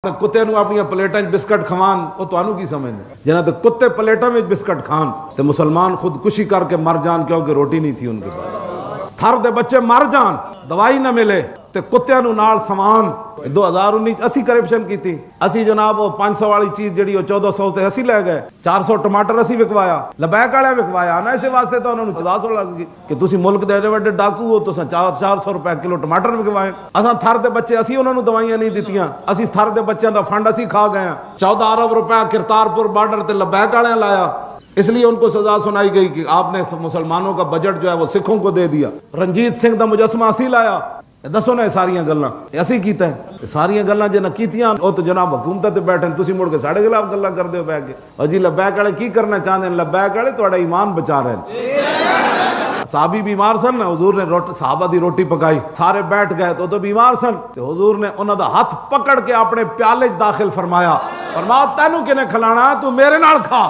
کتے نو اپنی پلیٹاں بسکٹ کھوان وہ تانوں کی سمجھنے جنہاں تے کتے پلیٹاں میں بسکٹ کھان تے مسلمان خودکشی کر کے مر جان کیونکہ روٹی نہیں تھی ان کے پاس، تھر دے بچے مر جان دوائی نہ ملے تے کتیاں نو نال سامان 2019 اسی کرپشن کی تھی، اسی جناب وہ 500 والی چیز جڑی وہ 1400 تے اسی لے گئے، 400 ٹماٹر اسی وکوایا، لبیک والے وکوایا نا، اسی واسطے تو انہوں نے 400 لگ گئی کہ تسی ملک دے وڈے ڈاکو ہو تو 400 روپے کلو ٹماٹر وکوائے، اساں تھر دے بچے اسی انہوں نے دوائیاں نہیں دیتیاں، اسی تھر دے بچیاں دا فنڈ اسی کھا گئے ہیں، 14 ارب روپے کرتارپور بارڈر تے لبیک والے لایا، اس لیے ان کو سزا سنائی گئی کہ آپ نے مسلمانوں کا بجٹ جو ہے وہ سکھوں کو دے دیا، رنجیت سنگھ دا مجسمہ اسی لایا، دسو نا ساریاں گلاں اسی کیتا ہے، ساریاں گلاں جے نہ کیتیاں او تو جناب حکومت تے بیٹھے تسی مڑ کے ساڈے خلاف گلاں کردے ہو بیٹھ کے، اور جی لبیک والے کی کرنا چاہندے ہیں، لبیک والے تہاڈا ایمان بچا رہے ہیں۔ صحابی بیمار سن نا، حضور نے صحابہ دی روٹی پکائی، سارے بیٹھ گئے تو بیمار سن، تے حضور نے انہاں دا ہاتھ پکڑ کے اپنے پیالے وچ داخل فرمایا، فرمایا تینوں کنے کھلانا تو میرے نال کھا۔